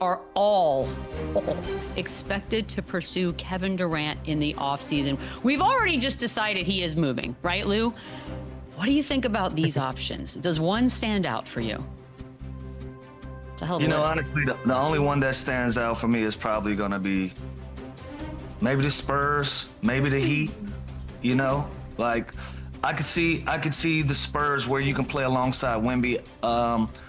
are all expected to pursue Kevin Durant in the offseason. We've already just decided he is moving, right, Lou? What do you think about these options? Does one stand out for you? It's a hell of a list. Honestly, the only one that stands out for me is probably going to be maybe the Spurs, maybe the Heat. I could see the Spurs where you can play alongside Wemby,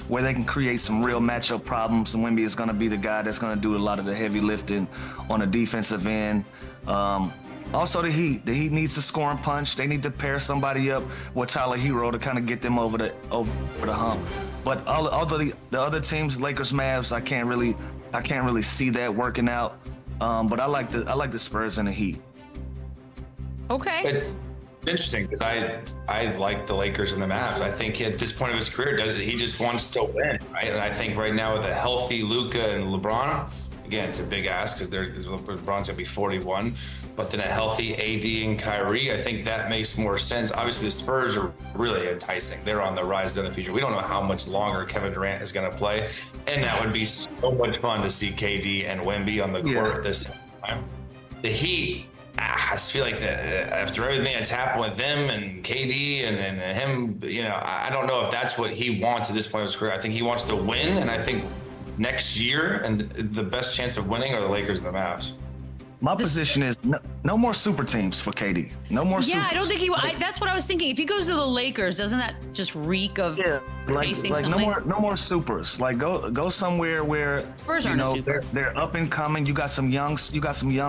where they can create some real matchup problems, and Wemby is going to be the guy that's going to do a lot of the heavy lifting on the defensive end. Also, the Heat needs a scoring punch. They need to pair somebody up with Tyler Hero to kind of get them over the hump. But all the other teams, Lakers, Mavs, I can't really see that working out. But I like the Spurs and the Heat. Okay. It's interesting because I like the Lakers and the Mavs. I think at this point of his career, he just wants to win, right? And I think right now with a healthy Luka and LeBron, again, it's a big ask because LeBron's going to be 41, but then a healthy AD and Kyrie, I think that makes more sense. Obviously, the Spurs are really enticing. They're on the rise down the future. We don't know how much longer Kevin Durant is going to play, and that would be so much fun to see KD and Wemby on the court at this time. The Heat, I just feel like that after everything that's happened with them and KD and him, I don't know if that's what he wants at this point of his career. I think he wants to win, and I think next year and the best chance of winning are the Lakers and the Mavs. My position is no more super teams for KD. No more. Yeah, I don't think that's what I was thinking. If he goes to the Lakers, doesn't that just reak of facing something? no more supers. Like go somewhere where they're up and coming. You got some young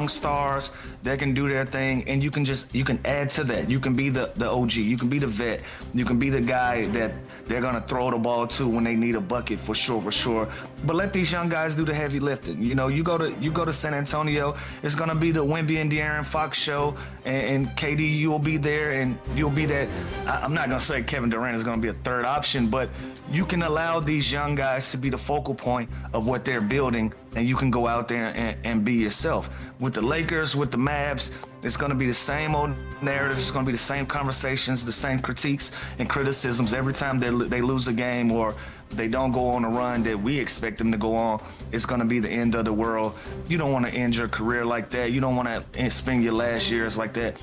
stars that can do their thing, and you can add to that. You can be the OG. You can be the vet. You can be the guy that they're gonna throw the ball to when they need a bucket for sure. But let these young guys do the heavy lifting. You go to San Antonio. It's gonna be the Wemby and De'Aaron Fox show, and KD, you'll be there, and you'll be that. I'm not gonna say Kevin Durant is gonna be a third option, but you can allow these young guys to be the focal point of what they're building, and you can go out there and be yourself. With the Lakers, with the Mavs, it's going to be the same old narratives. It's going to be the same conversations, the same critiques and criticisms every time they lose a game or they don't go on a run that we expect them to go on. It's going to be the end of the world. You don't want to end your career like that. You don't want to spend your last years like that.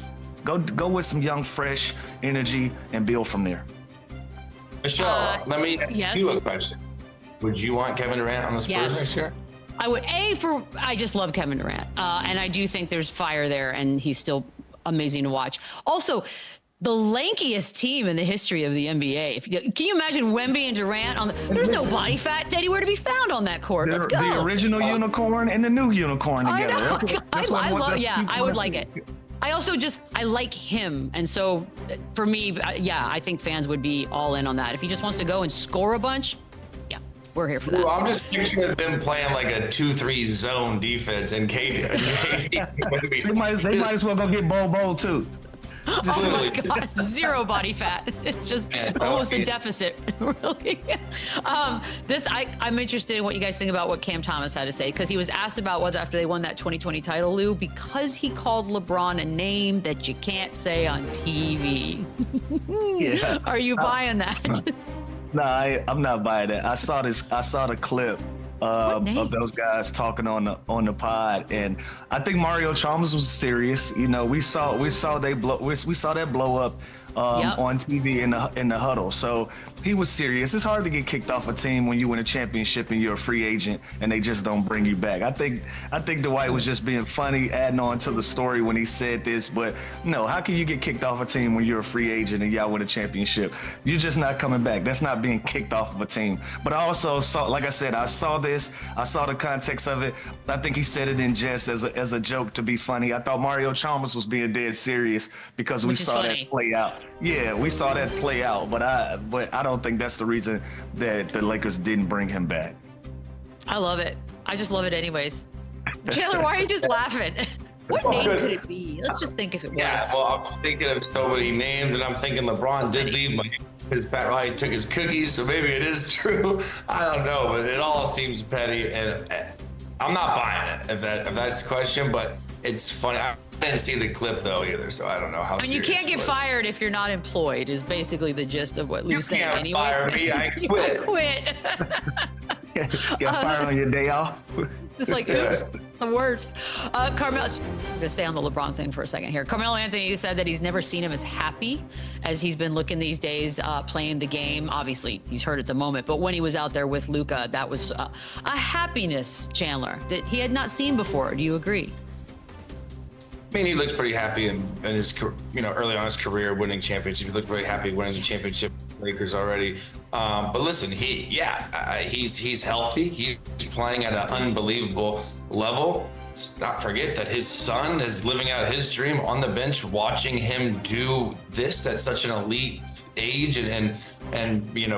Go with some young, fresh energy and build from there. Michelle, let me ask you a question. Would you want Kevin Durant on the Spurs next year? I would. I just love Kevin Durant. And I do think there's fire there, and he's still amazing to watch. Also, the lankiest team in the history of the NBA. Can you imagine Wemby and Durant there's no body fat anywhere to be found on that court. Let's go. The original unicorn and the new unicorn together. I would like it. I like him. And so for me, I think fans would be all in on that. If he just wants to go and score a bunch, we're here for that. I'm just picturing them playing like a 2-3 zone defense, and KD they might as well go get Bo too. Oh my God, zero body fat. It's just almost a deficit, really. I'm interested in what you guys think about what Cam Thomas had to say, because he was asked about what's after they won that 2020 title, Lou, because he called LeBron a name that you can't say on TV. Yeah. Are you buying that? No, I'm not buying that. I saw the clip of those guys talking on the pod, and I think Mario Chalmers was serious. We saw that blow up on TV in the huddle. So he was serious. It's hard to get kicked off a team when you win a championship and you're a free agent and they just don't bring you back. I think Dwight was just being funny, adding on to the story when he said this. But no, how can you get kicked off a team when you're a free agent and y'all win a championship? You're just not coming back. That's not being kicked off of a team. But I also saw, like I said, I saw the context of it. I think he said it in jest as a joke to be funny. I thought Mario Chalmers was being dead serious because we saw that play out. Yeah, we saw that play out, but I don't think that's the reason that the Lakers didn't bring him back. I love it. I just love it anyways. Chandler, why are you just laughing? What name could it be? Let's just think if it was. Yeah, well, I'm thinking of so many names, and I'm thinking LeBron did leave his Pat Riley took his cookies, so maybe it is true. I don't know, but it all seems petty, and I'm not buying it if that's the question. But it's funny. I didn't see the clip though either, so I don't know how. And you can't get fired if you're not employed. Is basically the gist of what Lou's saying. You can't fire me. I quit. Quit. Get fired on your day off. It's like, oops, the worst. Carmelo, I'm gonna stay on the LeBron thing for a second here. Carmelo Anthony said that he's never seen him as happy as he's been looking these days, playing the game. Obviously, he's hurt at the moment, but when he was out there with Luka, that was a happiness, Chandler, that he had not seen before. Do you agree? I mean, he looks pretty happy in his, early on in his career, winning championship. He looked very happy winning the championship. Lakers already, but listen, he's healthy. He's playing at an unbelievable level. Let's not forget that his son is living out his dream on the bench, watching him do this at such an elite age and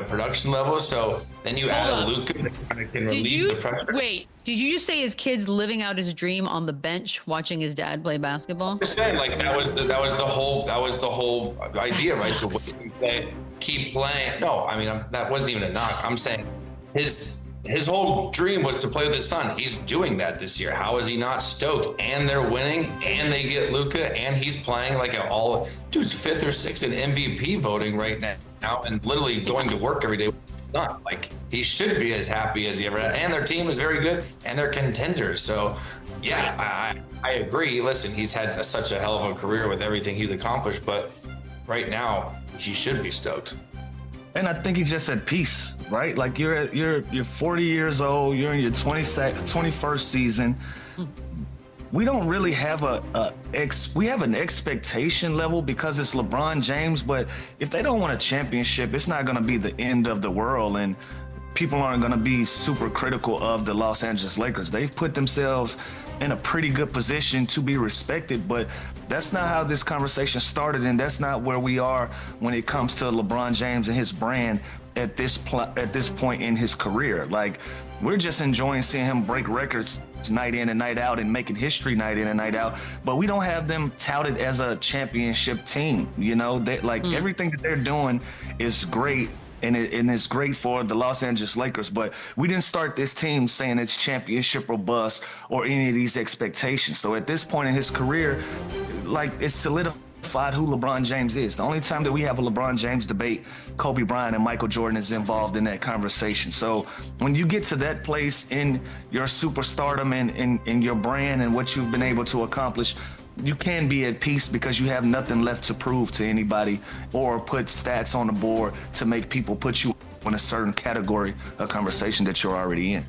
production level. So then you add a Luka that kind of can relieve the pressure. Wait, did you just say his kid's living out his dream on the bench watching his dad play basketball? I'm just saying, like that was the whole idea, right? To wait and play, keep playing. No, I mean that wasn't even a knock. I'm saying his whole dream was to play with his son. He's doing that this year. How is he not stoked? And they're winning, and they get Luka, and he's playing like dude's 5th or 6th in MVP voting right now, and literally going to work every day with his son. Like he should be as happy as he ever had. And their team is very good, and they're contenders. So yeah, I agree. Listen, he's had such a hell of a career with everything he's accomplished, but right now he should be stoked. And I think he's just at peace, right? Like you're 40 years old, you're in your 21st season. We don't really have we have an expectation level because it's LeBron James, but if they don't win a championship, it's not going to be the end of the world, and people aren't going to be super critical of the Los Angeles Lakers. They've put themselves in a pretty good position to be respected, but that's not how this conversation started, and that's not where we are when it comes to LeBron James and his brand at this point in his career. Like, we're just enjoying seeing him break records night in and night out and making history night in and night out, but we don't have them touted as a championship team. Everything that they're doing is great, and it's great for the Los Angeles Lakers, but we didn't start this team saying it's championship or bust or any of these expectations. So at this point in his career, like, it's solidified who LeBron James is. The only time that we have a LeBron James debate, Kobe Bryant and Michael Jordan is involved in that conversation. So when you get to that place in your superstardom and in your brand and what you've been able to accomplish, you can be at peace because you have nothing left to prove to anybody or put stats on the board to make people put you in a certain category of conversation that you're already in.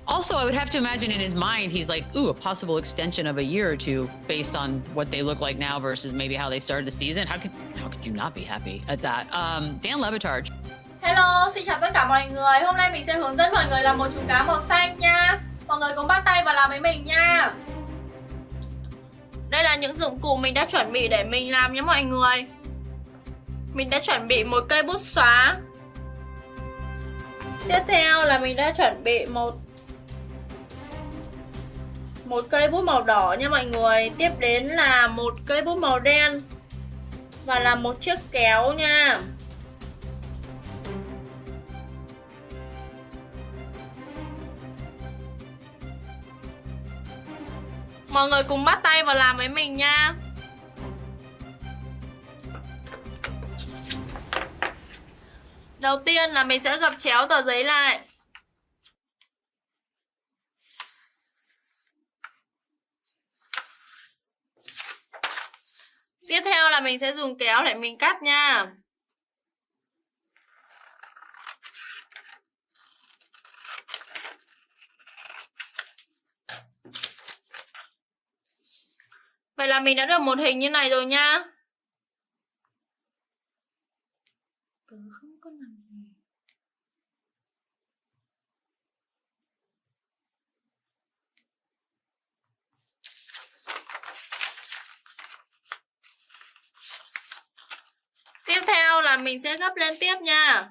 Also, I would have to imagine in his mind, he's like, ooh, a possible extension of a year or two based on what they look like now versus maybe how they started the season. How could you not be happy at that? Dan Levitar. Hello, xin chào tất cả mọi người. Hôm nay mình sẽ hướng dẫn mọi người làm một chú cá màu xanh nha. Mọi người cùng bắt tay vào làm với mình nha. Đây là những dụng cụ mình đã chuẩn bị để mình làm nhé mọi người. Mình đã chuẩn bị một cây bút xóa. Tiếp theo là mình đã chuẩn bị một cây bút màu đỏ nha mọi người. Tiếp đến là một cây bút màu đen và là một chiếc kéo nha. Mọi người cùng bắt tay vào làm với mình nha. Đầu tiên là mình sẽ gập chéo tờ giấy lại. Tiếp theo là mình sẽ dùng kéo để mình cắt nha. Vậy là mình đã được một hình như này rồi nha. Không có làm gì. Tiếp theo là mình sẽ gấp lên tiếp nha.